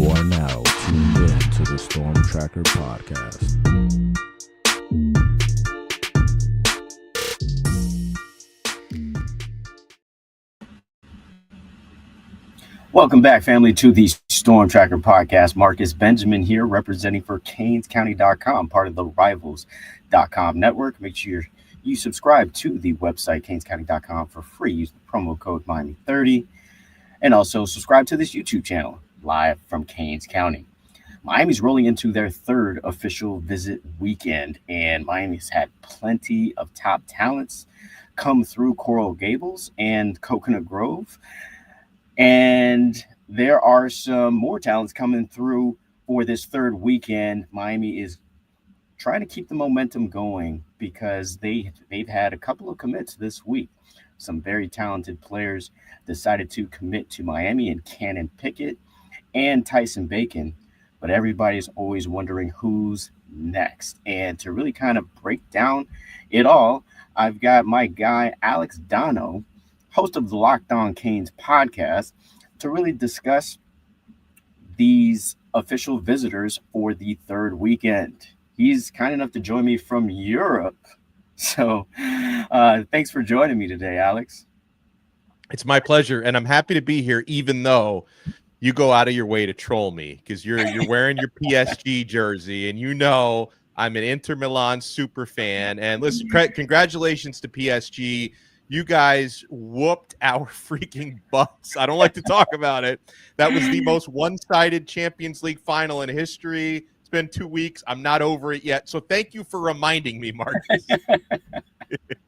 You are now tuned in to the Storm Tracker Podcast. Welcome back, family, to the Storm Tracker Podcast. Marcus Benjamin here, representing for CanesCounty.com, part of the Rivals.com network. Make sure you subscribe to the website, CanesCounty.com, for free. Use the promo code Miami30. And also subscribe to this YouTube channel, live from Canes County. Miami's rolling into their third official visit weekend, and Miami's had plenty of top talents come through Coral Gables and Coconut Grove. And there are some more talents coming through for this third weekend. Miami is trying to keep the momentum going because they've had a couple of commits this week. Some very talented players decided to commit to Miami, and Canon Picket and Tyson Bacon. But everybody's always wondering who's next. And to really kind of break down it all, I've got my guy, Alex Donno, host of the Locked On Canes podcast, to really discuss these official visitors for the third weekend. He's kind enough to join me from Europe. So thanks for joining me today, Alex. It's my pleasure, and I'm happy to be here, even though you go out of your way to troll me because you're wearing your PSG jersey, and you know I'm an Inter Milan super fan. And listen, congratulations to PSG. You guys whooped our freaking butts. I don't like to talk about it. That was the most one-sided Champions League final in history. It's been 2 weeks. I'm not over it yet. So thank you for reminding me, Marcus.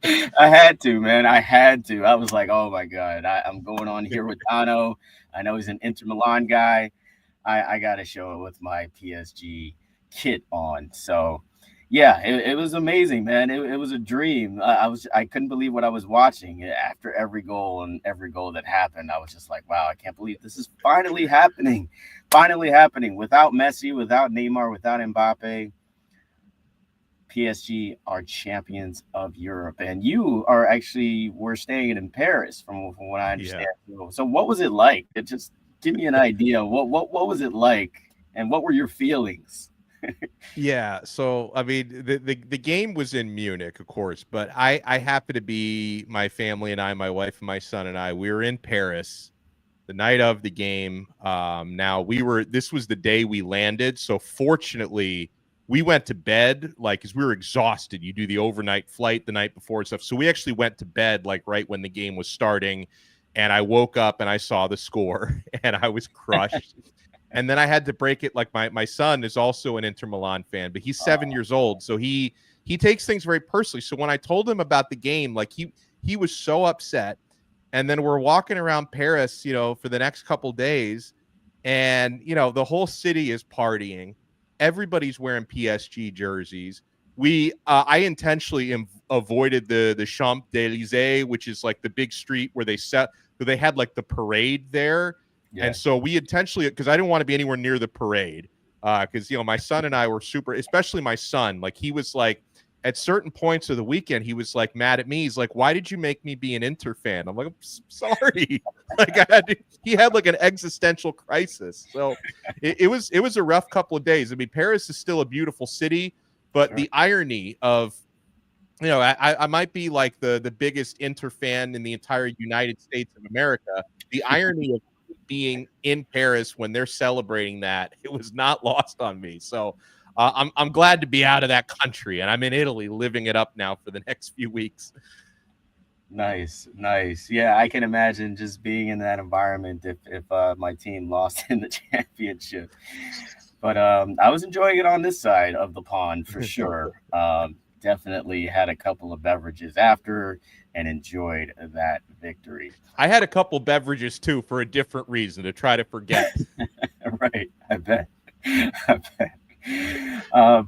I had to, man. I had to. I was like, oh, my God. I'm going on here with Donno. I know he's an Inter Milan guy. I got to show it with my PSG kit on. So, yeah, it was amazing, man. It was a dream. I couldn't believe what I was watching after every goal and every goal that happened. I was just like, wow, I can't believe this is finally happening. Finally happening. Without Messi, without Neymar, without Mbappe, PSG are champions of Europe. And you were staying in Paris from what I understand. Yeah. So what was it like? Just give me an idea. What was it like, and what were your feelings? Yeah, so I mean, the game was in Munich, of course, but I happened to be, my family and I, my wife and my son and I, we were in Paris the night of the game. This was the day we landed, so fortunately we went to bed because we were exhausted. You do the overnight flight the night before and stuff, so we actually went to bed right when the game was starting, and I woke up and I saw the score and I was crushed. And then I had to break it. My son is also an Inter Milan fan, but he's 7 years old. So he takes things very personally. So when I told him about the game, he was so upset. And then we're walking around Paris, for the next couple days. And, the whole city is partying. Everybody's wearing PSG jerseys. I intentionally avoided the Champs-Élysées, which is the big street where they had the parade there. Yeah. And so we intentionally, because I didn't want to be anywhere near the parade, because, my son and I were especially my son, he was at certain points of the weekend, he was mad at me. He's like, why did you make me be an Inter fan? I'm like, I'm sorry. He had an existential crisis. So it was a rough couple of days. I mean, Paris is still a beautiful city, but the irony of, I might be the biggest Inter fan in the entire United States of America. The irony of being in Paris when they're celebrating that, it was not lost on me. So I'm glad to be out of that country, and I'm in Italy living it up now for the next few weeks. Nice. Yeah, I can imagine just being in that environment if my team lost in the championship. But I was enjoying it on this side of the pond for sure. Definitely had a couple of beverages after and enjoyed that victory. I had a couple beverages too for a different reason, to try to forget. Right, I bet.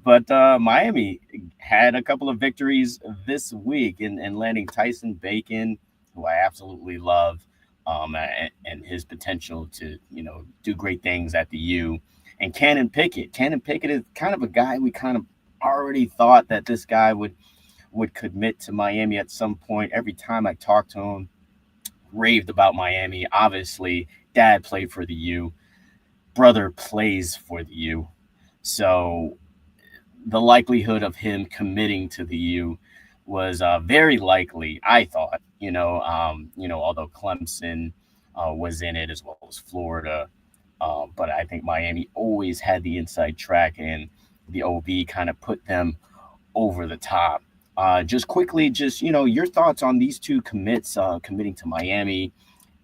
But Miami had a couple of victories this week in landing Tyson Bacon, who I absolutely love, and his potential to do great things at the U, and Canon Picket. Canon Picket is kind of a guy we kind of already thought that this guy would commit to Miami at some point. Every time I talked to him, raved about Miami. Obviously, dad played for the U. brother plays for the U. So the likelihood of him committing to the U was very likely, I thought, although Clemson was in it as well as Florida. But I think Miami always had the inside track, and the OB kind of put them over the top. Just quickly, your thoughts on these two commits committing to Miami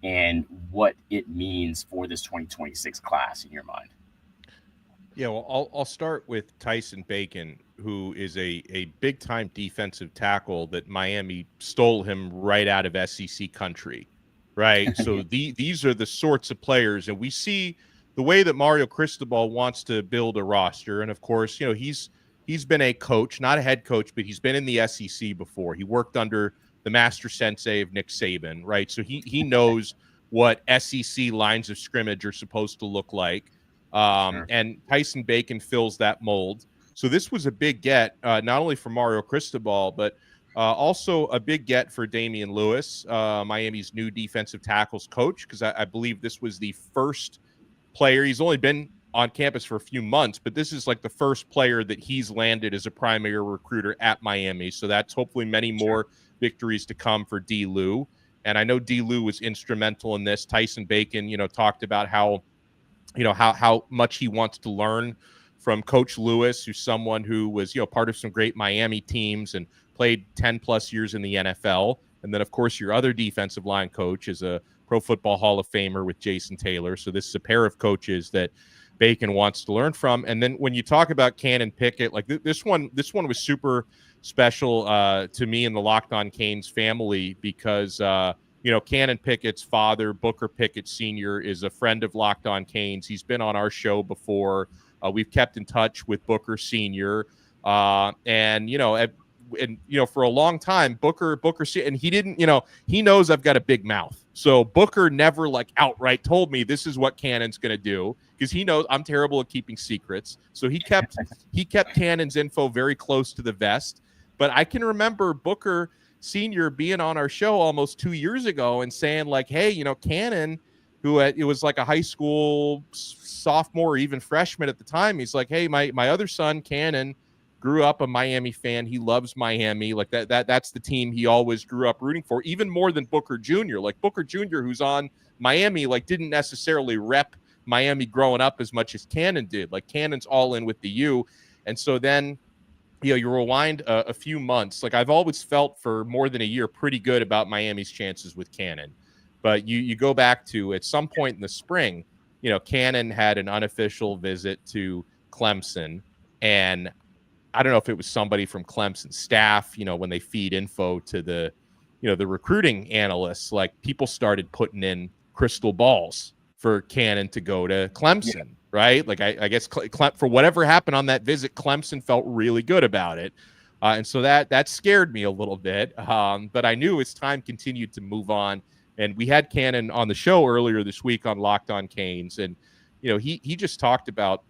and what it means for this 2026 class in your mind. Yeah, well, I'll start with Tyson Bacon, who is a big time defensive tackle that Miami stole him right out of SEC country, right? So these are the sorts of players, and we see the way that Mario Cristobal wants to build a roster, and of course, he's been a coach, not a head coach, but he's been in the SEC before. He worked under the master sensei of Nick Saban, right? So he knows what SEC lines of scrimmage are supposed to look like. Sure. And Tyson Bacon fills that mold. So this was a big get, not only for Mario Cristobal, but also a big get for Damian Lewis, Miami's new defensive tackles coach, because I believe this was the first player. He's only been on campus for a few months, but this is like the first player that he's landed as a primary recruiter at Miami. So that's hopefully many more victories to come for D. Lou. And I know D. Lou was instrumental in this. Tyson Bacon, talked about how much he wants to learn from Coach Lewis, who's someone who was, part of some great Miami teams and played 10 plus years in the NFL. And then, of course, your other defensive line coach is a Pro Football Hall of Famer with Jason Taylor. So this is a pair of coaches that Bacon wants to learn from. And then when you talk about Canon Picket, like this one was super special to me and the Locked On Canes family because Canon Pickett's father, Booker Pickett Sr., is a friend of Locked On Canes. He's been on our show before. We've kept in touch with Booker Sr. For a long time, Booker, and he didn't, he knows I've got a big mouth. So Booker never outright told me this is what Canon's going to do because he knows I'm terrible at keeping secrets. So he kept Canon's info very close to the vest. But I can remember Booker Senior being on our show almost 2 years ago and saying hey, Canon, who it was like a high school sophomore or even freshman at the time, he's like, hey, my other son Canon grew up a Miami fan. He loves Miami. That's the team he always grew up rooting for, even more than Booker Jr. Booker Jr., who's on Miami, didn't necessarily rep Miami growing up as much as Canon did. Canon's all in with the U. And so then you rewind a few months. I've always felt for more than a year pretty good about Miami's chances with Canon. But you go back to at some point in the spring, Canon had an unofficial visit to Clemson. And I don't know if it was somebody from Clemson staff, when they feed info to the recruiting analysts, people started putting in crystal balls for Canon to go to Clemson. Yeah. Right? I guess for whatever happened on that visit, Clemson felt really good about it. And so that scared me a little bit. But I knew as time continued to move on. And we had Canon on the show earlier this week on Locked On Canes. And, he just talked about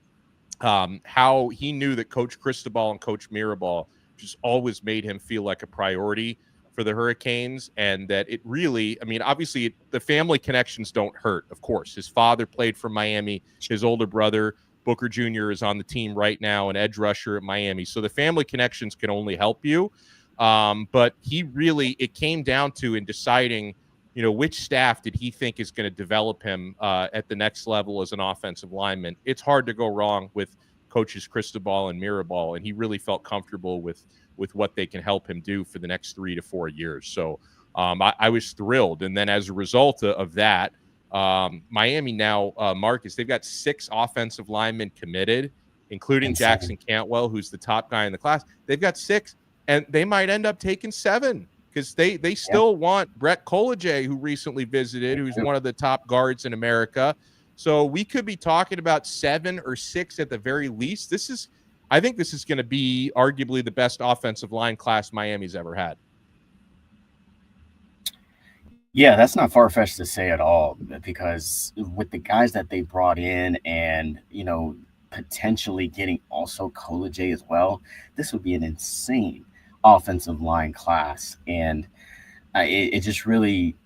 how he knew that Coach Cristobal and Coach Mirabal just always made him feel like a priority for the Hurricanes, and that it really, obviously the family connections don't hurt, of course. His father played for Miami. His older brother, Booker Jr., is on the team right now, an edge rusher at Miami. So the family connections can only help you. But it came down to in deciding, which staff did he think is going to develop him at the next level as an offensive lineman. It's hard to go wrong with coaches Cristobal and Mirabal, and he really felt comfortable with what they can help him do for the next 3 to 4 years. So I was thrilled. And then as a result of that, Miami now, Marcus, they've got 6 offensive linemen committed, including Jackson Cantwell, who's the top guy in the class. They've got 6, and they might end up taking 7 because they still want Brett Collegier, who recently visited, who's one of the top guards in America. So we could be talking about 7 or 6 at the very least. I think this is going to be arguably the best offensive line class Miami's ever had. Yeah, that's not far-fetched to say at all, because with the guys that they brought in and, potentially getting also Collegier as well, this would be an insane offensive line class. And it just really,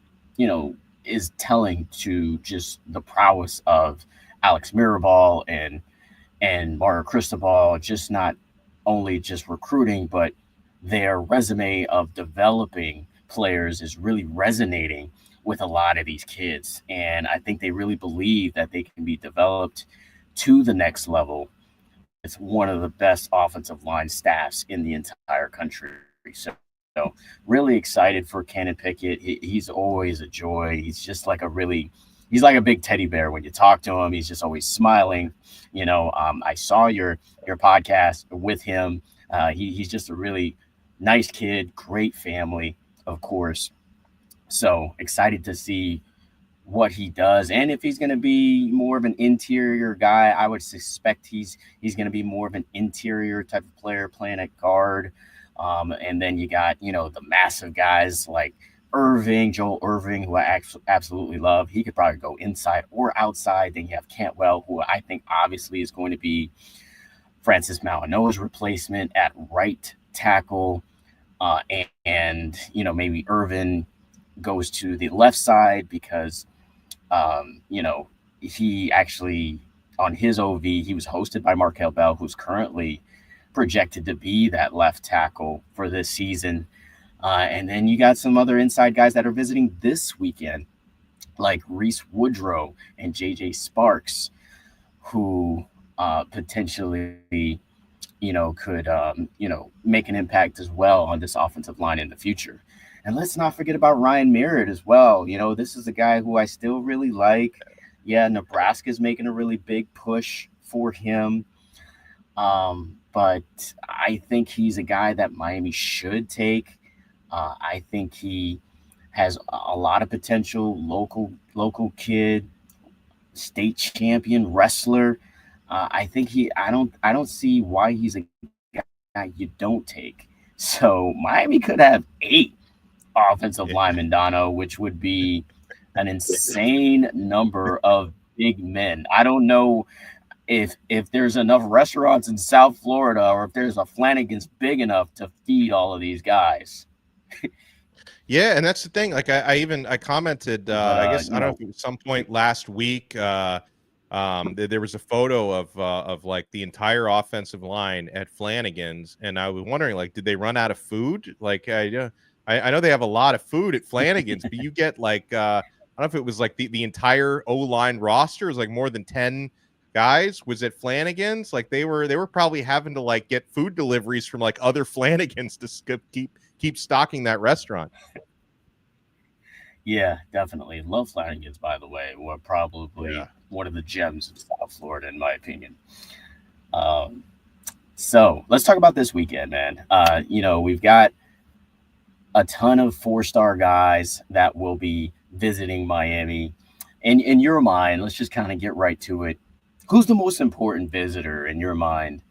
is telling to just the prowess of Alex Mirabal and Mario Cristobal, just not only just recruiting, but their resume of developing players is really resonating with a lot of these kids. And I think they really believe that they can be developed to the next level with one of the best offensive line staffs in the entire country. So really excited for Canon Picket. He's always a joy. He's just like he's like a big teddy bear. When you talk to him, he's just always smiling. I saw your podcast with him. He's just a really nice kid, great family, of course. So excited to see what he does, and if he's going to be more of an interior guy. I would suspect he's going to be more of an interior type of player, playing at guard. And then you got the massive guys like Joel Irving, who I absolutely love. He could probably go inside or outside. Then you have Cantwell, who I think obviously is going to be Francis Mauigoa's replacement at right tackle. And maybe Irvin goes to the left side because he actually, on his OV, he was hosted by Markel Bell, who's currently projected to be that left tackle for this season. And then you got some other inside guys that are visiting this weekend, like Reese Woodrow and JJ Sparks, who potentially, could, make an impact as well on this offensive line in the future. And let's not forget about Ryan Merritt as well. This is a guy who I still really like. Yeah, Nebraska's making a really big push for him. But I think he's a guy that Miami should take. I think he has a lot of potential. Local kid, state champion wrestler. I think I don't see why he's a guy you don't take. So Miami could have 8 offensive linemen, Donno, which would be an insane number of big men. I don't know if there's enough restaurants in South Florida, or if there's a Flanagan's big enough to feed all of these guys. Yeah, and that's the thing. Like I commented, I guess I don't know if it was some point last week. There was a photo of like the entire offensive line at Flanagan's, and I was wondering, like, did they run out of food? Like, I know they have a lot of food at Flanagan's, but you get like I don't know if it was like the entire O-line roster is like more than 10 guys was at Flanagan's. Like they were probably having to like get food deliveries from like other Flanagan's to keep stocking that restaurant. Yeah, definitely. Love Flanagan's, by the way. We're probably one of the gems of South Florida, in my opinion. So let's talk about this weekend, man. We've got a ton of 4-star guys that will be visiting Miami. And in your mind, let's just kind of get right to it. Who's the most important visitor in your mind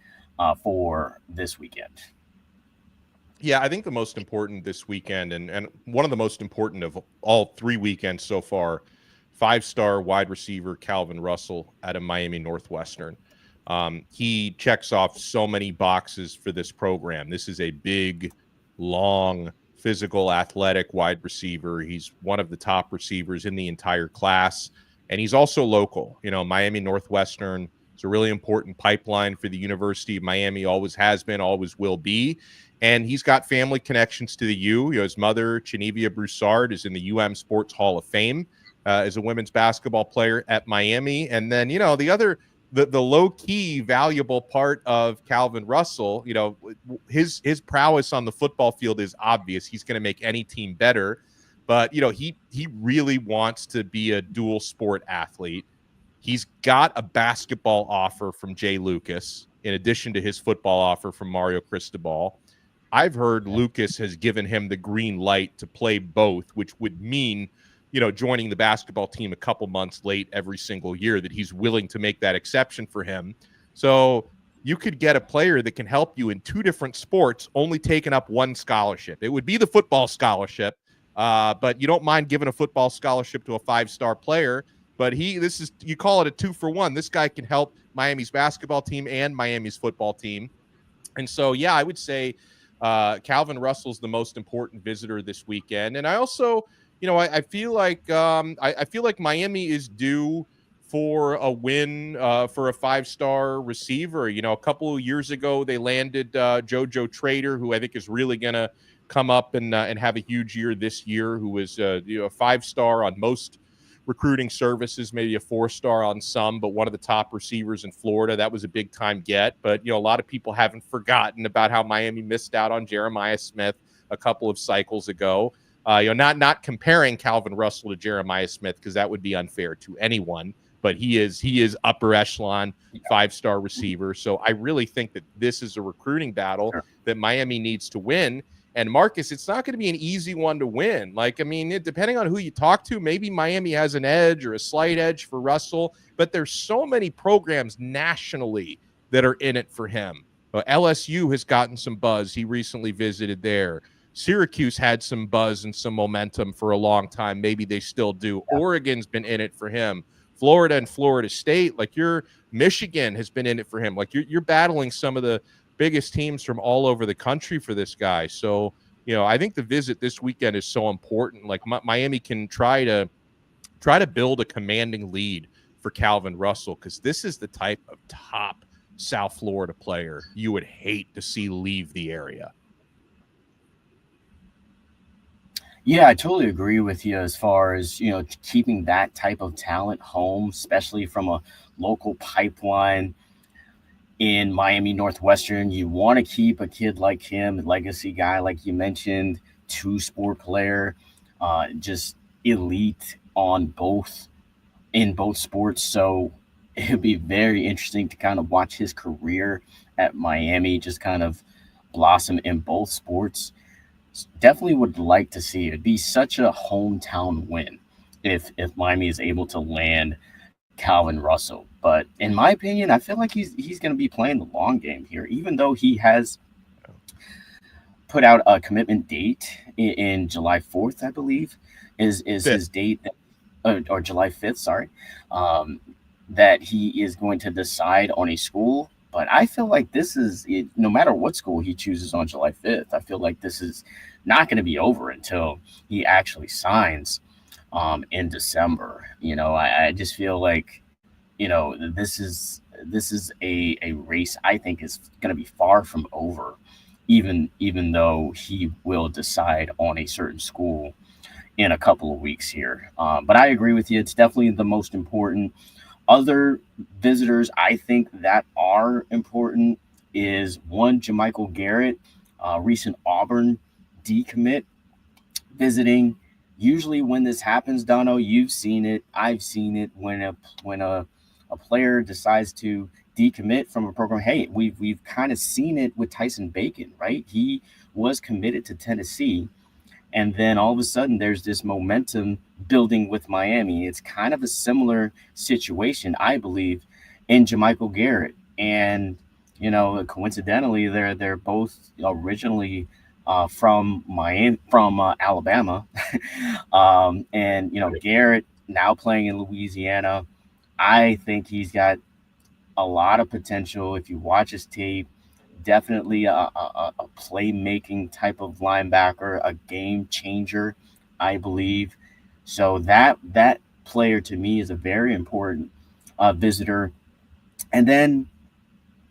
for this weekend? Yeah, I think the most important this weekend, and one of the most important of all 3 weekends so far, 5-star wide receiver Calvin Russell out of Miami Northwestern. He checks off so many boxes for this program. This is a big, long, physical, athletic wide receiver. He's one of the top receivers in the entire class, and he's also local. Miami Northwestern is a really important pipeline for the University of Miami, always has been, always will be. And he's got family connections to the U. His mother, Chenevia Broussard, is in the UM Sports Hall of Fame as a women's basketball player at Miami. And then, the low-key valuable part of Calvin Russell, his prowess on the football field is obvious. He's going to make any team better. But, he really wants to be a dual sport athlete. He's got a basketball offer from Jay Lucas, in addition to his football offer from Mario Cristobal. I've heard Lucas has given him the green light to play both, which would mean, joining the basketball team a couple months late every single year, that he's willing to make that exception for him. So you could get a player that can help you in 2 different sports, only taking up 1 scholarship. It would be the football scholarship, but you don't mind giving a football scholarship to a 5-star player. But you call it a 2-for-1. This guy can help Miami's basketball team and Miami's football team. And so, yeah, I would say Calvin Russell's the most important visitor this weekend. And I also, I feel like Miami is due for a win for a 5-star receiver. You know, a couple of years ago, they landed JoJo Trader, who I think is really going to come up and have a huge year this year, who was a 5-star on most recruiting services, maybe a 4-star on some, but one of the top receivers in Florida. That was a big time get. But, you know, a lot of people haven't forgotten about how Miami missed out on Jeremiah Smith a couple of cycles ago. Not comparing Calvin Russell to Jeremiah Smith, because that would be unfair to anyone. But he is upper echelon 5-star receiver. So I really think that this is a recruiting battle that Miami needs to win. And Marcus, it's not going to be an easy one to win. Like, I mean, depending on who you talk to, maybe Miami has an edge or a slight edge for Russell, but there's so many programs nationally that are in it for him. LSU has gotten some buzz. He recently visited there. Syracuse had some buzz and some momentum for a long time. Maybe they still do. Oregon's been in it for him. Florida and Florida State, like Michigan has been in it for him. Like you're battling some of the biggest teams from all over the country for this guy. So, you know, I think the visit this weekend is so important. Like Miami can try to build a commanding lead for Calvin Russell, because this is the type of top South Florida player you would hate to see leave the area. Yeah, I totally agree with you as far as, you know, keeping that type of talent home, especially from a local pipeline in Miami Northwestern. You want to keep a kid like him, a legacy guy, like you mentioned, 2-sport player, just elite in both sports. So it'd be very interesting to kind of watch his career at Miami just kind of blossom in both sports. Definitely would like to see it. It'd be such a hometown win if Miami is able to land Calvin Russell. But in my opinion, I feel like he's going to be playing the long game here, even though he has put out a commitment date in July 4th, I believe, is his date, or July 5th, sorry, that he is going to decide on a school. But I feel like this is, no matter what school he chooses on July 5th, I feel like this is not going to be over until he actually signs in December. You know, I just feel like, you know, this is a race I think is going to be far from over, even though he will decide on a certain school in a couple of weeks here. But I agree with you. It's definitely the most important. Other visitors I think that are important is one, JaMychal Garrett, recent Auburn decommit, visiting. Usually when this happens, Donno, you've seen it, I've seen it, when a player decides to decommit from a program. Hey, we've kind of seen it with Tyson Bacon, right? He was committed to Tennessee, and then all of a sudden there's this momentum building with Miami. It's kind of a similar situation, I believe, in JaMychal Garrett. And, you know, coincidentally, they're both originally from Alabama. And, you know, Garrett now playing in Louisiana. I think he's got a lot of potential. If you watch his tape, definitely a playmaking type of linebacker, a game changer, I believe. So that player to me is a very important visitor. And then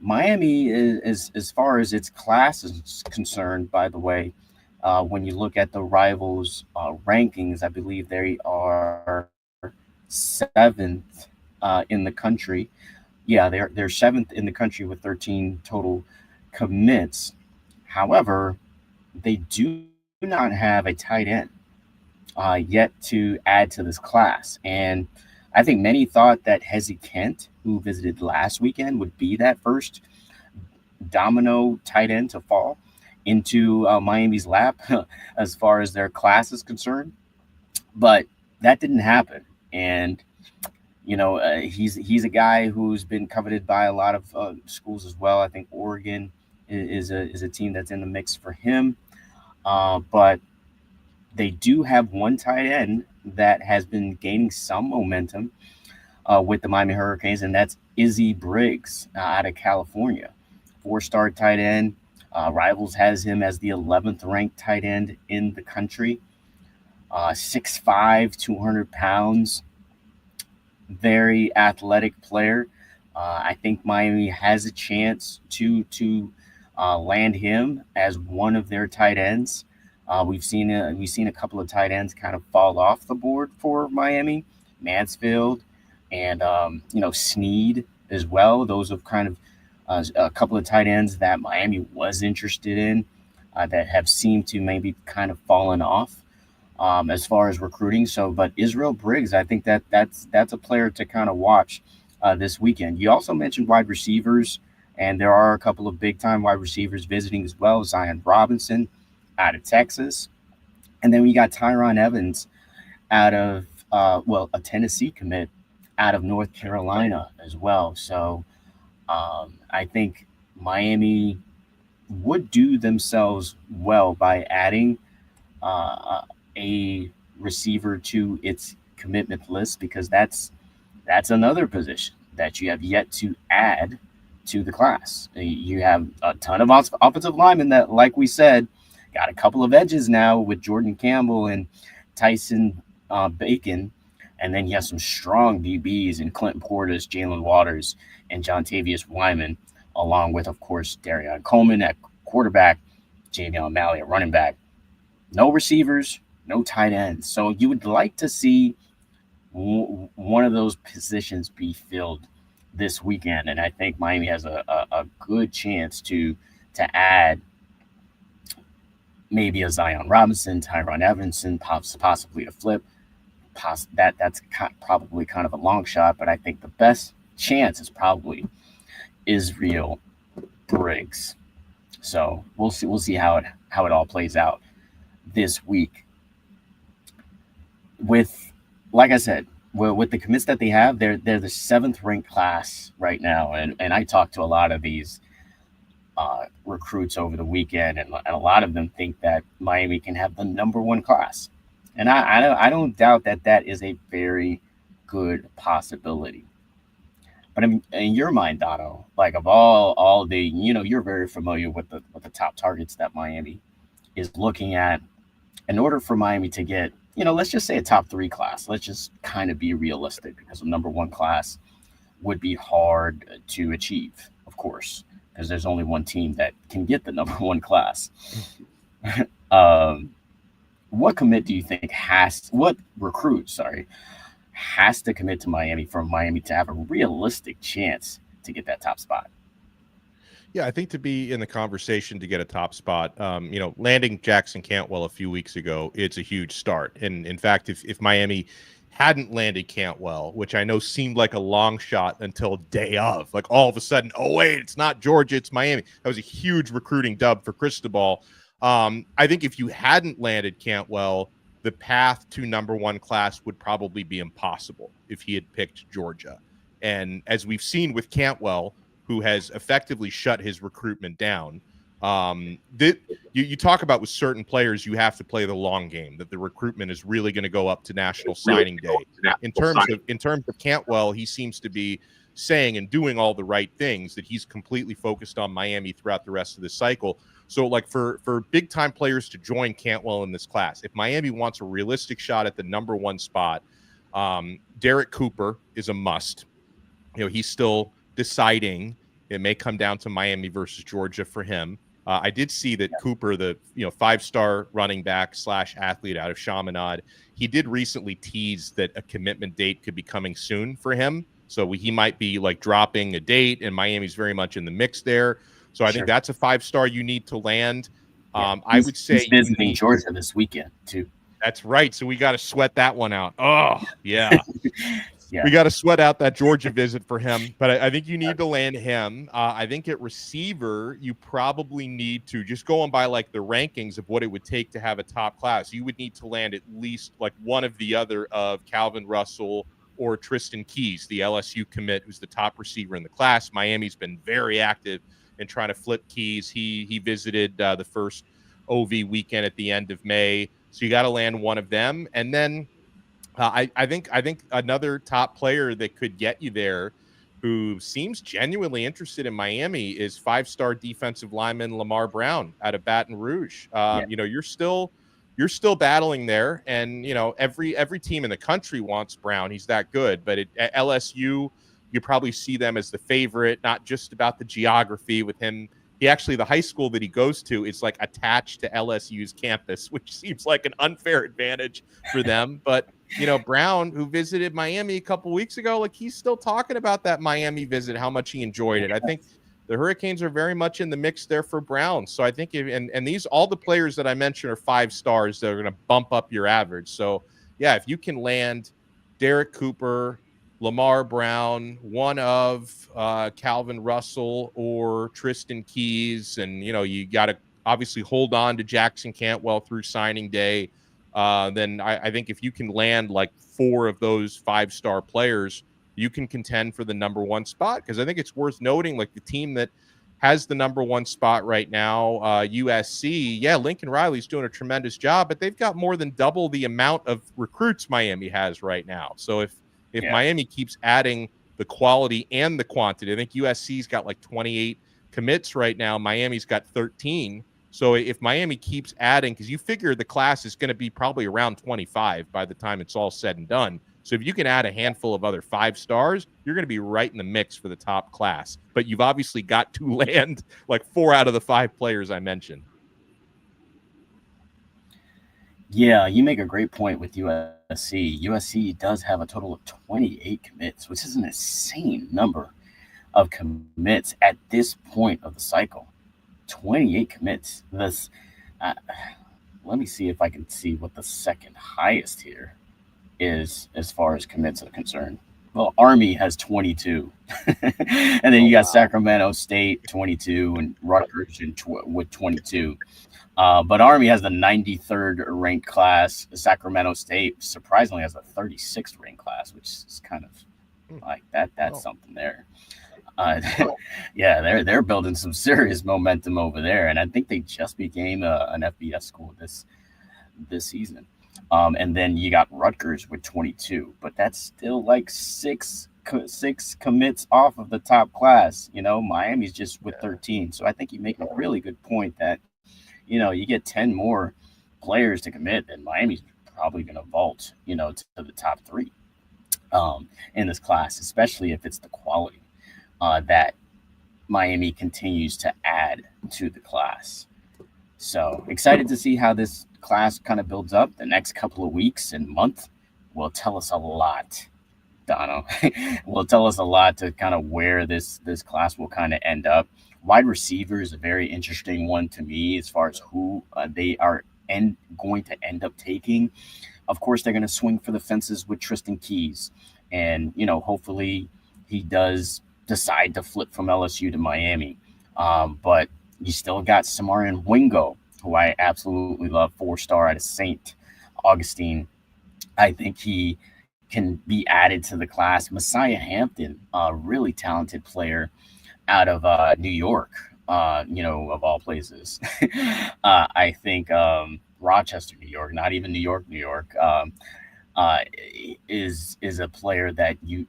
Miami is as far as its class is concerned, by the way, when you look at the Rivals rankings, I believe they are 7th in the country. Yeah, they're 7th in the country with 13 total commits. However, they do not have a tight end yet to add to this class. And I think many thought that Hezzy Kent, who visited last weekend, would be that first domino tight end to fall into Miami's lap as far as their class is concerned. But that didn't happen. And you know, he's a guy who's been coveted by a lot of schools as well. I think Oregon is a team that's in the mix for him. But they do have one tight end that has been gaining some momentum with the Miami Hurricanes, and that's Izzy Briggs out of California. 4-star tight end. Rivals has him as the 11th ranked tight end in the country. 6'5", 200 pounds. very athletic player. I think Miami has a chance to land him as one of their tight ends. We've seen a couple of tight ends kind of fall off the board for Miami, Mansfield, and Sneed as well. Those have kind of a couple of tight ends that Miami was interested in that have seemed to maybe kind of fallen off as far as recruiting. So, but Israel Briggs, I think that's a player to kind of watch this weekend. You also mentioned wide receivers, and there are a couple of big time wide receivers visiting as well. Zion Robinson out of Texas, and then we got Tyron Evans out of a Tennessee commit out of North Carolina as well. So I think Miami would do themselves well by adding a receiver to its commitment list, because that's another position that you have yet to add to the class. You have a ton of offensive linemen that, like we said, got a couple of edges now with Jordan Campbell and Tyson Bacon. And then you have some strong DBs in Clinton Portis, Jalen Waters, and John Tavius Wyman, along with, of course, Darion Coleman at quarterback, Jamiel O'Malley at running back. No receivers, no tight ends. So you would like to see one of those positions be filled this weekend. And I think Miami has a good chance to add maybe a Zion Robinson, Tyron Evanson, possibly a flip. That's probably kind of a long shot, but I think the best chance is probably Israel Briggs. So we'll see how it all plays out this week. With, like I said, with the commits that they have, they're the 7th ranked class right now, and I talked to a lot of these recruits over the weekend, and a lot of them think that Miami can have the number 1 class. And I don't doubt that is a very good possibility. But in your mind, Donno, like of all the, you're very familiar with the top targets that Miami is looking at. In order for Miami to get, let's just say a top 3 class, let's just kind of be realistic, because a number 1 class would be hard to achieve, of course, because there's only one team that can get the number 1 class. What commit do you think what recruit has to commit to Miami for Miami to have a realistic chance to get that top spot? Yeah, I think to be in the conversation to get a top spot, landing Jackson Cantwell a few weeks ago, it's a huge start. And in fact, if Miami hadn't landed Cantwell, which I know seemed like a long shot until day of, like all of a sudden, oh wait, it's not Georgia, it's Miami. That was a huge recruiting dub for Cristobal. I think if you hadn't landed Cantwell, the path to number 1 class would probably be impossible if he had picked Georgia. And as we've seen with Cantwell, who has effectively shut his recruitment down, you talk about with certain players, you have to play the long game, that the recruitment is really going to go up to National Signing Day. In terms of Cantwell, he seems to be saying and doing all the right things, that he's completely focused on Miami throughout the rest of the cycle. So like for big time players to join Cantwell in this class, if Miami wants a realistic shot at the number 1 spot, Derek Cooper is a must. He's still deciding. It may come down to Miami versus Georgia for him. I did see that Cooper, the 5-star running back / athlete out of Chaminade, he did recently tease that a commitment date could be coming soon for him. So he might be like dropping a date, and Miami's very much in the mix there. So I think that's a 5-star you need to land. I would say he's visiting Georgia this weekend too. That's right. So we got to sweat that one out. Oh, yeah. Yeah. We got to sweat out that Georgia visit for him. But I think you need to land him. I think at receiver, you probably need to, just going by like the rankings of what it would take to have a top class, you would need to land at least like one of the other of Calvin Russell or Tristan Keys, the LSU commit, who's the top receiver in the class. Miami's been very active in trying to flip Keys. He visited the first OV weekend at the end of May. So you got to land one of them. And then I think another top player that could get you there, who seems genuinely interested in Miami, is 5-star defensive lineman Lamar Brown out of Baton Rouge. You're still you're still battling there. And, every team in the country wants Brown. He's that good. But at LSU, you probably see them as the favorite, not just about the geography with him. The high school that he goes to is like attached to LSU's campus, which seems like an unfair advantage for them. But, Brown, who visited Miami a couple weeks ago, like he's still talking about that Miami visit, how much he enjoyed it. I think the Hurricanes are very much in the mix there for Brown. So I think all the players that I mentioned are 5 stars that are going to bump up your average. So yeah, if you can land Derek Cooper, Lamar Brown, one of Calvin Russell or Tristan Keys, and you got to obviously hold on to Jackson Cantwell through signing day. Then I think if you can land like 4 of those 5-star players, you can contend for the number 1 spot. Because I think it's worth noting, like the team that has the number 1 spot right now, USC. Yeah, Lincoln Riley's doing a tremendous job, but they've got more than double the amount of recruits Miami has right now. So if Miami keeps adding the quality and the quantity, I think USC's got like 28 commits right now. Miami's got 13. So if Miami keeps adding, because you figure the class is going to be probably around 25 by the time it's all said and done. So if you can add a handful of other 5 stars, you're going to be right in the mix for the top class. But you've obviously got to land like 4 out of the 5 players I mentioned. Yeah, you make a great point with USC. USC does have a total of 28 commits, which is an insane number of commits at this point of the cycle. 28 commits. Let me see if I can see what the second highest here is as far as commits are concerned. Well, Army has 22. And then you got Sacramento State 22 and Rutgers with 22. But Army has the 93rd ranked class. Sacramento State surprisingly has a 36th ranked class, which is kind of like that. That's something there. Yeah, they're building some serious momentum over there, and I think they just became an FBS school this season. And then you got Rutgers with 22, but that's still like six commits off of the top class. Miami's just with 13. So I think you make a really good point that, you get 10 more players to commit, then Miami's probably going to vault, to the top 3 in this class, especially if it's the quality that Miami continues to add to the class. So excited to see how this class kind of builds up. The next couple of weeks and month will tell us a lot, Donno. Will tell us a lot to kind of where this class will kind of end up. Wide receiver is a very interesting one to me as far as who they are going to end up taking. Of course, they're going to swing for the fences with Tristan Keys. And, hopefully he does decide to flip from LSU to Miami. But you still got Samarian Wingo, who I absolutely love, 4-star out of St. Augustine. I think he can be added to the class. Messiah Hampton, a really talented player out of New York, of all places. I think Rochester, New York, not even New York, is a player that you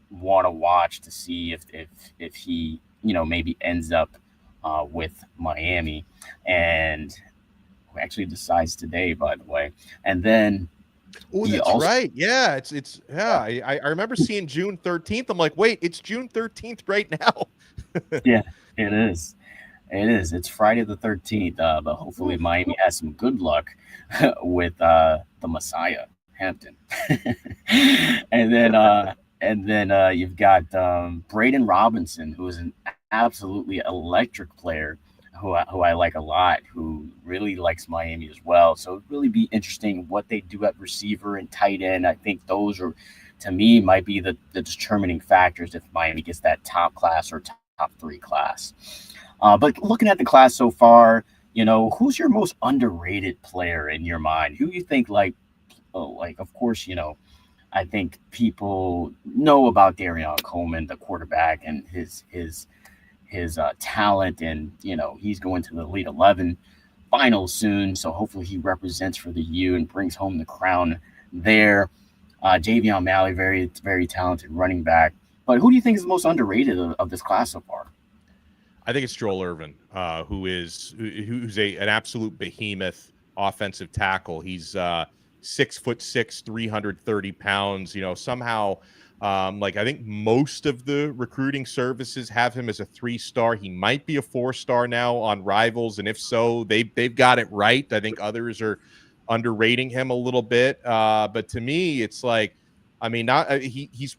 want to watch to see if he, maybe ends up with Miami, and actually decides today, by the way. And then right. Yeah, I remember seeing June 13th. I'm like, wait, it's June 13th right now. Yeah, it is. It's Friday the 13th, but hopefully Miami has some good luck with the Messiah Hampton. And then you've got Braden Robinson, who is an absolutely electric player who I like a lot, who really likes Miami as well. So it'd really be interesting what they do at receiver and tight end. I think those are, to me, might be the determining factors if Miami gets that top class or top 3 class. But looking at the class so far, who's your most underrated player in your mind? Who you think of course, I think people know about Darion Coleman, the quarterback, and his talent, and he's going to the Elite 11 finals soon. So hopefully he represents for the U and brings home the crown there. Javion Malley, very, very talented running back. But who do you think is the most underrated of this class so far? I think it's Joel Irvin, who's an absolute behemoth offensive tackle. He's 6'6", 330 pounds. Somehow, I think most of the recruiting services have him as a 3-star. He might be a 4-star now on Rivals, and if so, they've got it right. I think others are underrating him a little bit. But to me, it's like, I mean, he's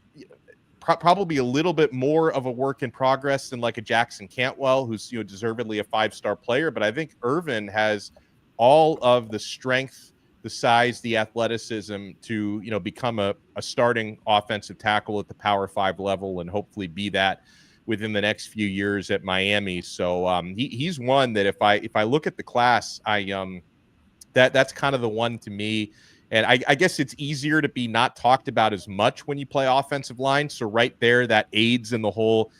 probably a little bit more of a work in progress than like a Jackson Cantwell, who's deservedly a 5-star player. But I think Irvin has all of the strength, the size, the athleticism to become a starting offensive tackle at the Power 5 level, and hopefully be that within the next few years at Miami. So he's one that if I look at the class, that's kind of the one to me. And I guess it's easier to be not talked about as much when you play offensive line. So right there, that aids in the whole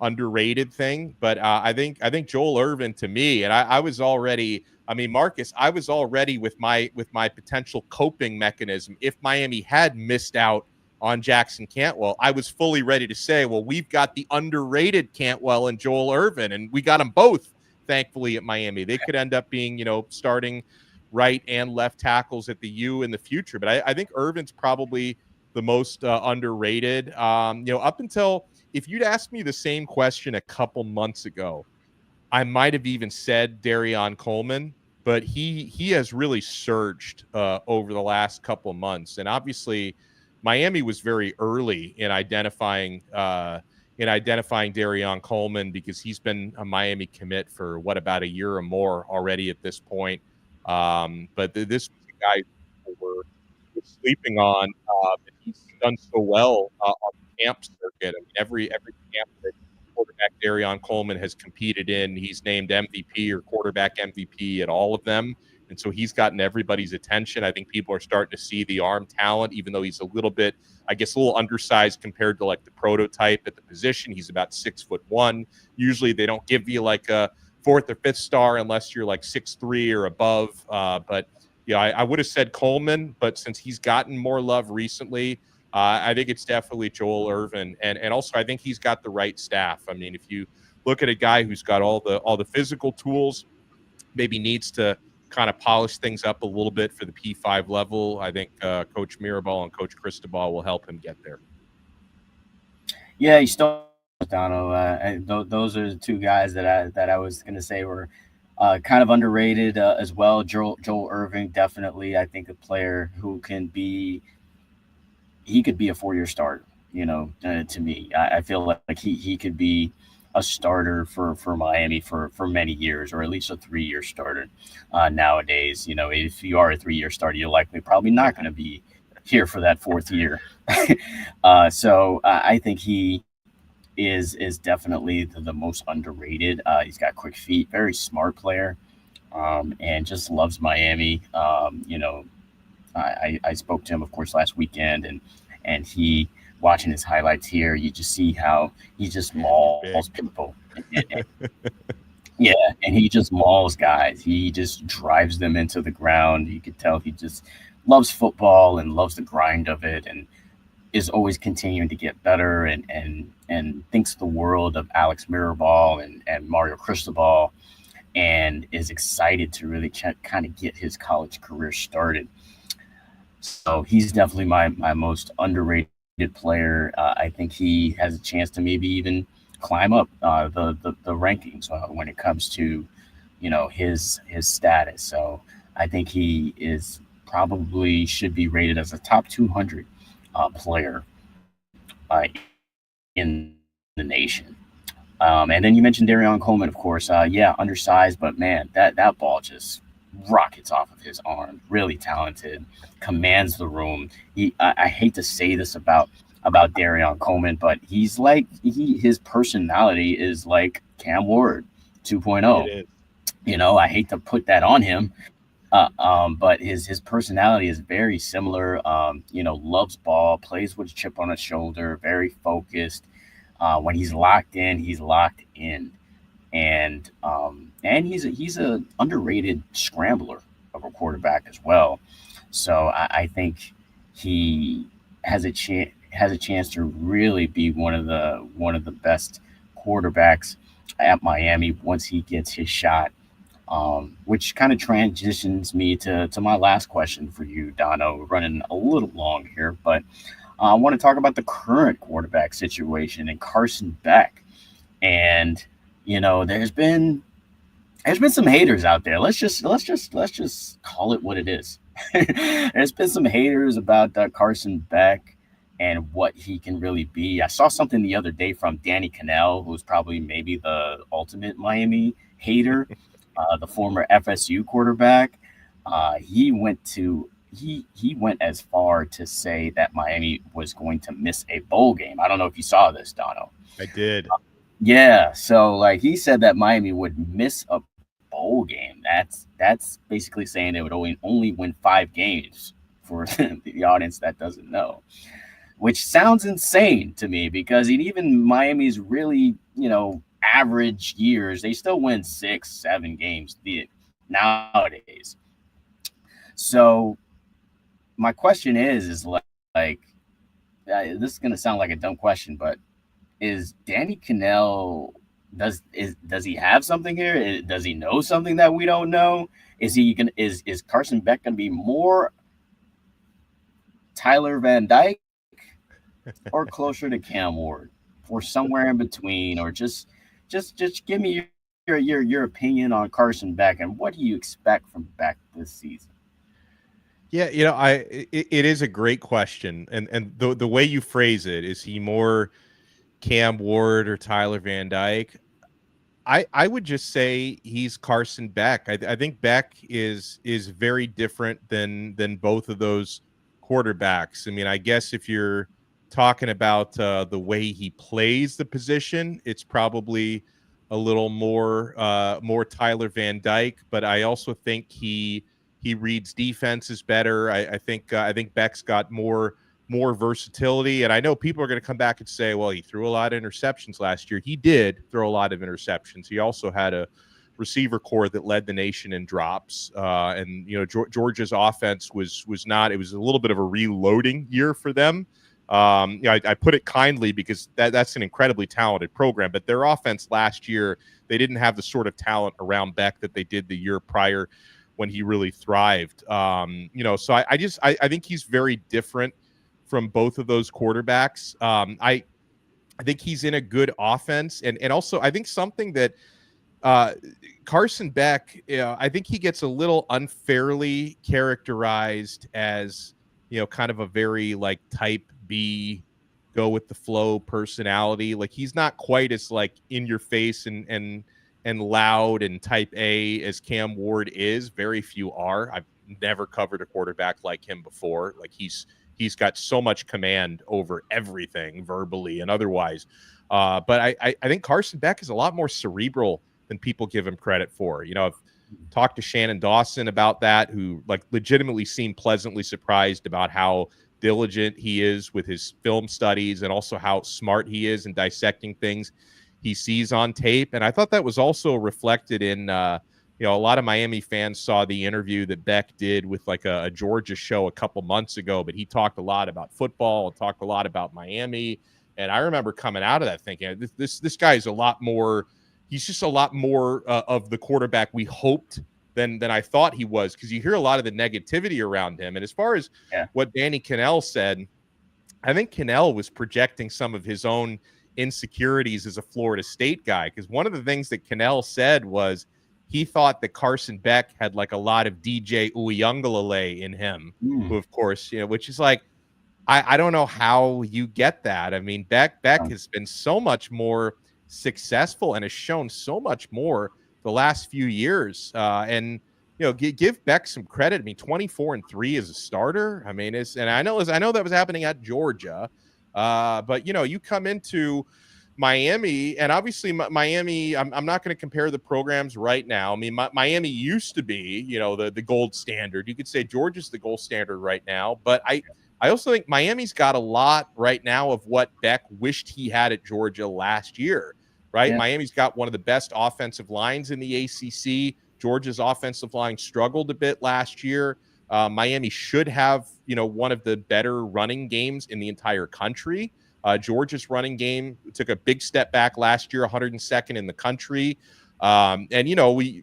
underrated thing. But I think Joel Irvin, to me, and I was already, Marcus, I was already with my potential coping mechanism. If Miami had missed out on Jackson Cantwell, I was fully ready to say, well, we've got the underrated Cantwell and Joel Irvin, and we got them both, thankfully, at Miami. They could end up being, starting right and left tackles at the U in the future. But I think Irvin's probably the most underrated. Up until, if you'd asked me the same question a couple months ago, I might have even said Darion Coleman, but he has really surged over the last couple months. And obviously Miami was very early in identifying Darion Coleman, because he's been a Miami commit for about a year or more already at this point. But this was a guy who were sleeping on. And he's done so well on the camp circuit. Every camp that quarterback Darion Coleman has competed in, he's named MVP or quarterback MVP at all of them. And so he's gotten everybody's attention. I think people are starting to see the arm talent, even though he's a little bit, a little undersized compared to like the prototype at the position. He's about 6'1". Usually they don't give you like a 4th or 5th star unless you're like 6'3" or above. But I would have said Coleman, but since he's gotten more love recently, I think it's definitely Joel Irvin. And also I think he's got the right staff. If you look at a guy who's got all the physical tools, maybe needs to kind of polish things up a little bit for the P5 level, I think Coach Mirabal and Coach Cristobal will help him get there. Yeah, you still Donno. Those are the two guys that I was going to say were kind of underrated as well. Joel Irvin, definitely, I think, a player who could be a 4-year starter. To me, I feel like he could be a starter for Miami for many years, or at least a 3-year starter. Nowadays, if you are a 3-year starter, you're likely probably not going to be here for that 4th year. So I think he is definitely the most underrated. He's got quick feet, very smart player, and just loves Miami. I spoke to him, of course, last weekend, and he, watching his highlights here, you just see how he just mauls people. Yeah, and he just mauls guys. He just drives them into the ground. You could tell he just loves football and loves the grind of it, and is always continuing to get better, and thinks the world of Alex Mirabal and Mario Cristobal, and is excited to really kind of get his college career started. So he's definitely my most underrated player. I think he has a chance to maybe even climb up the rankings when it comes to his status. So I think he is probably should be rated as a top 200 player in the nation. And then you mentioned Darion Coleman, of course. Undersized, but man, that ball just rockets off of his arm. Really talented, commands the room. I hate to say this about Darion Coleman, but he's like his personality is like Cam Ward 2.0. I hate to put that on him, but his personality is very similar. Loves ball, plays with a chip on his shoulder, very focused. When he's locked in, he's locked in. And he's an underrated scrambler of a quarterback as well. So I think he has a chance to really be one of the best quarterbacks at Miami once he gets his shot. which kind of transitions me to my last question for you, Dono. We're running a little long here, but I want to talk about the current quarterback situation and Carson Beck. And there's been some haters out there. Let's just call it what it is. There's been some haters about Carson Beck and what he can really be. I saw something the other day from Danny Cannell, who's probably maybe the ultimate Miami hater, the former FSU quarterback. He went as far to say that Miami was going to miss a bowl game. I don't know if you saw this, Dono. I did. Yeah, so like he said that Miami would miss a bowl game. That's basically saying they would only win 5 games for the audience that doesn't know, which sounds insane to me because even Miami's really, average years, they still win 6, 7 games nowadays. So my question is this is going to sound like a dumb question, but is Danny Cannell, does he have something here? Does he know something that we don't know? Is Carson Beck going to be more Tyler Van Dyke or closer to Cam Ward or somewhere in between? Or just give me your opinion on Carson Beck and what do you expect from Beck this season? Yeah, it is a great question, and the way you phrase it, is he more Cam Ward or Tyler Van Dyke? I would just say he's Carson Beck. I think Beck is very different than both of those quarterbacks. I mean, I guess if you're talking about the way he plays the position, it's probably a little more Tyler Van Dyke. But I also think he reads defenses better. I think Beck's got more versatility. And I know people are going to come back and say, well, he threw a lot of interceptions last year. He did throw a lot of interceptions. He also had a receiver core that led the nation in drops. And Georgia's offense was not. It was a little bit of a reloading year for them. I put it kindly because that's an incredibly talented program. But their offense last year, they didn't have the sort of talent around Beck that they did the year prior when he really thrived. So I think he's very different from both of those quarterbacks. I think he's in a good offense. And also I think something that Carson Beck, I think he gets a little unfairly characterized as, kind of a very like type B, go with the flow personality. Like he's not quite as like in your face and loud and type A as Cam Ward is. Very few are. I've never covered a quarterback like him before. Like he's got so much command over everything, verbally and otherwise. But I think Carson Beck is a lot more cerebral than people give him credit for. I've talked to Shannon Dawson about that, who like legitimately seemed pleasantly surprised about how diligent he is with his film studies and also how smart he is in dissecting things he sees on tape. And I thought that was also reflected in, a lot of Miami fans saw the interview that Beck did with like a Georgia show a couple months ago, but he talked a lot about football and talked a lot about Miami. And I remember coming out of that thinking, this guy is a lot more, he's just a lot more of the quarterback we hoped than I thought he was, because you hear a lot of the negativity around him. And as far as what Danny Cannell said, I think Cannell was projecting some of his own insecurities as a Florida State guy, because one of the things that Cannell said was he thought that Carson Beck had like a lot of DJ Uyunglele in him, who of course, which is like, I don't know how you get that. I mean, Beck has been so much more successful and has shown so much more the last few years. And give Beck some credit. I mean, 24-3 as a starter. I mean, I know that was happening at Georgia. But you come into Miami, and obviously Miami, I'm not going to compare the programs right now. I mean, Miami used to be, the gold standard. You could say Georgia's the gold standard right now, but I also think Miami's got a lot right now of what Beck wished he had at Georgia last year, right? Yeah. Miami's got one of the best offensive lines in the ACC. Georgia's offensive line struggled a bit last year. Miami should have, one of the better running games in the entire country. Georgia's running game took a big step back last year, 102nd in the country. And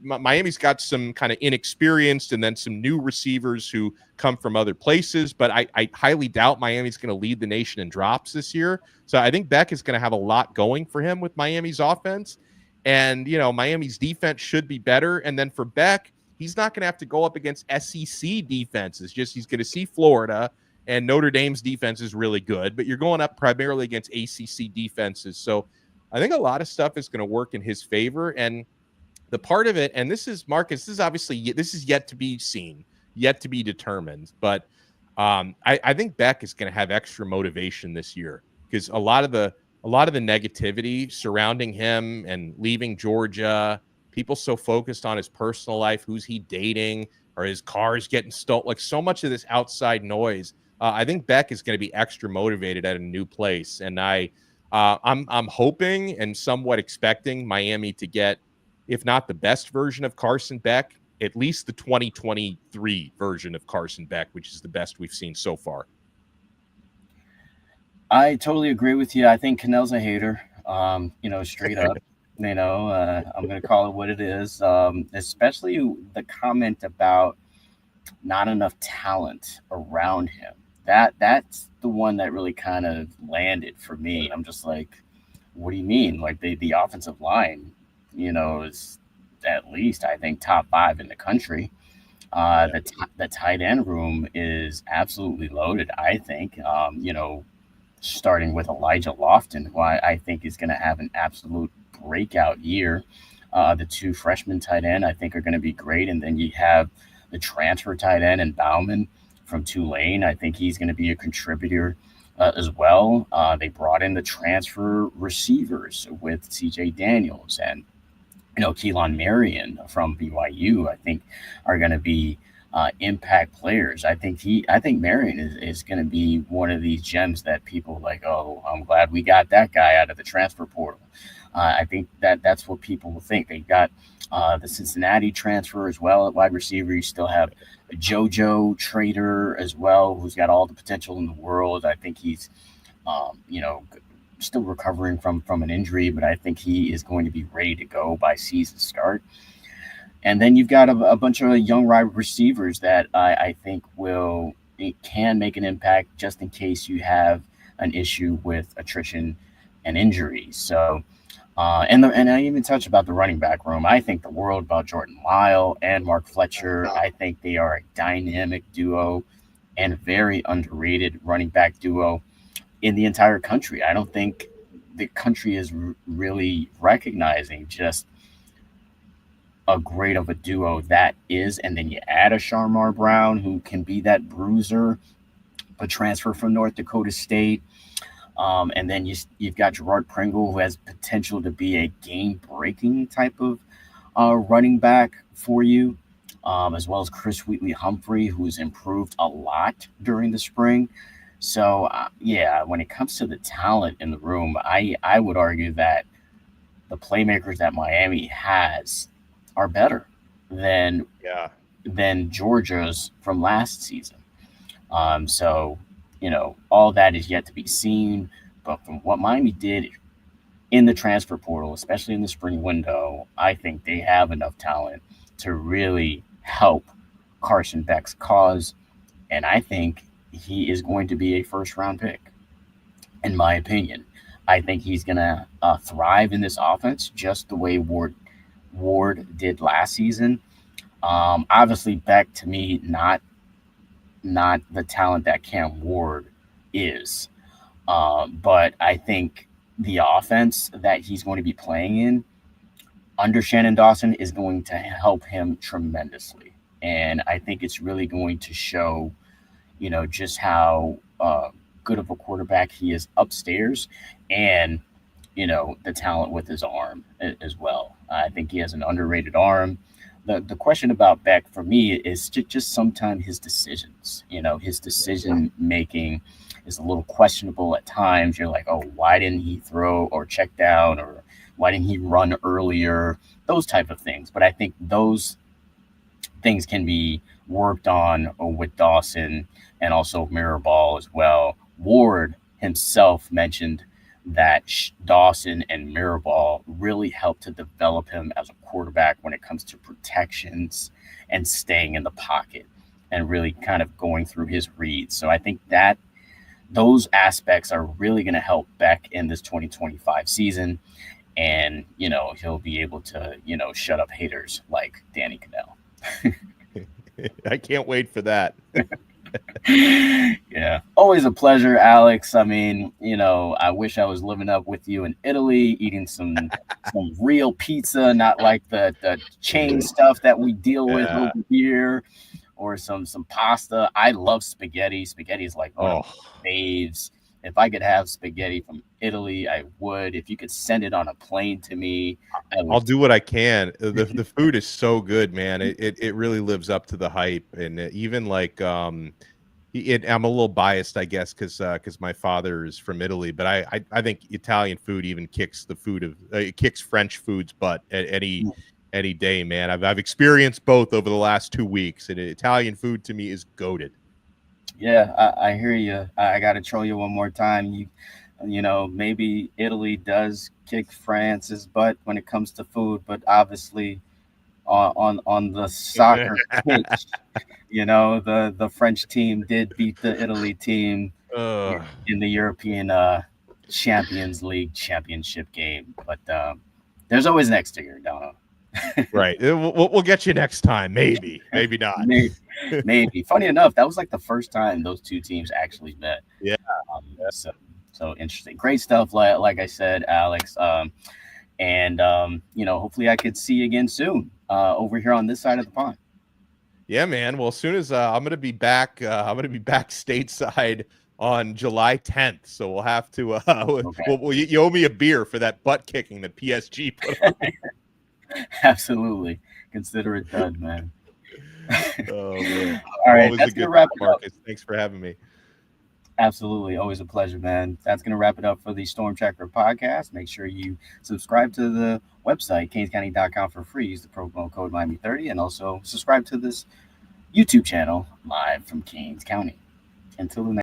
Miami's got some kind of inexperienced and then some new receivers who come from other places, but I highly doubt Miami's going to lead the nation in drops this year. So I think Beck is going to have a lot going for him with Miami's offense. And, Miami's defense should be better. And then for Beck, he's not going to have to go up against SEC defenses. He's going to see Florida, and Notre Dame's defense is really good, but you're going up primarily against ACC defenses. So I think a lot of stuff is going to work in his favor. And the part of it, and this is Marcus, this is yet to be seen, yet to be determined. But I think Beck is going to have extra motivation this year, because a lot of the negativity surrounding him and leaving Georgia, people so focused on his personal life, who's he dating, or his cars getting stolen, like so much of this outside noise. I think Beck is going to be extra motivated at a new place, and I'm hoping and somewhat expecting Miami to get, if not the best version of Carson Beck, at least the 2023 version of Carson Beck, which is the best we've seen so far. I totally agree with you. I think Cannell's a hater, straight up. I'm going to call it what it is, especially the comment about not enough talent around him. That's the one that really kind of landed for me. I'm just like, what do you mean? Like the offensive line, is at least, I think, top 5 in the country. The tight end room is absolutely loaded, I think. Starting with Elijah Lofton, who I think is going to have an absolute breakout year. The 2 freshman tight end, I think, are going to be great. And then you have the transfer tight end and Bauman from Tulane. I think he's going to be a contributor as well. They brought in the transfer receivers with CJ Daniels and Keelan Marion from BYU. I think are going to be impact players. I think Marion is going to be one of these gems that people like, oh, I'm glad we got that guy out of the transfer portal. I think that's what people will think. They got the Cincinnati transfer as well at wide receiver. You still have JoJo Trader as well, who's got all the potential in the world. I think he's, still recovering from an injury, but I think he is going to be ready to go by season start. And then you've got a bunch of young wide receivers that I think can make an impact just in case you have an issue with attrition and injuries. So, and I even touched about the running back room. I think the world about Jordan Lyle and Mark Fletcher. I think they are a dynamic duo and very underrated running back duo in the entire country. I don't think the country is really recognizing just a great of a duo that is. And then you add a Lamar Brown who can be that bruiser, a transfer from North Dakota State. And then you've got Gerard Pringle, who has potential to be a game-breaking type of running back for you, as well as Chris Wheatley-Humphrey, who's improved a lot during the spring. So, when it comes to the talent in the room, I would argue that the playmakers that Miami has are better than Georgia's from last season. All that is yet to be seen. But from what Miami did in the transfer portal, especially in the spring window, I think they have enough talent to really help Carson Beck's cause. And I think he is going to be a first-round pick, in my opinion. I think he's going to thrive in this offense just the way Ward did last season. Obviously, Beck, to me, not the talent that Cam Ward is. But I think the offense that he's going to be playing in under Shannon Dawson is going to help him tremendously. And I think it's really going to show, just how good of a quarterback he is upstairs and, the talent with his arm as well. I think he has an underrated arm. The question about Beck for me is just sometimes his decisions. His decision making is a little questionable at times. You're like, oh, why didn't he throw or check down, or why didn't he run earlier? Those type of things. But I think those things can be worked on with Dawson and also Mirrorball as well. Ward himself mentioned that Dawson and Mirabal really helped to develop him as a quarterback when it comes to protections and staying in the pocket and really kind of going through his reads. So I think that those aspects are really going to help Beck in this 2025 season. And, he'll be able to, shut up haters like Danny Cannell. I can't wait for that. Yeah, always a pleasure, Alex. I mean, I wish I was living up with you in Italy, eating some real pizza, not like the chain stuff that we deal with over here, or some pasta. I love spaghetti. Spaghetti is like one of my faves. If I could have spaghetti from Italy, I would. If you could send it on a plane to me, I'll do what I can. The food is so good, man. It really lives up to the hype. And even like I'm a little biased, I guess, because my father is from Italy. But I think Italian food even kicks the food of it kicks French food's butt at any day, man. I've experienced both over the last 2 weeks, and Italian food to me is goated. Yeah, I hear you. I got to troll you one more time. Maybe Italy does kick France's butt when it comes to food, but obviously on the soccer pitch, the French team did beat the Italy team in the European Champions League championship game. But there's always next year, Donno. Right. We'll get you next time. Maybe not. Maybe. Funny enough, that was like the first time those two teams actually met. Yeah. So interesting. Great stuff. Like I said, Alex. Hopefully I could see you again soon over here on this side of the pond. Yeah, man. Well, as soon as I'm going to be back, stateside on July 10th. So we'll have to, okay. You owe me a beer for that butt kicking that PSG put on me. Absolutely. Consider it done, man. Oh, man. All right. That's going to wrap it up. Thanks for having me. Absolutely. Always a pleasure, man. That's going to wrap it up for the Storm Tracker podcast. Make sure you subscribe to the website, canescounty.com, for free. Use the promo code Miami30, and also subscribe to this YouTube channel live from Canes County. Until the next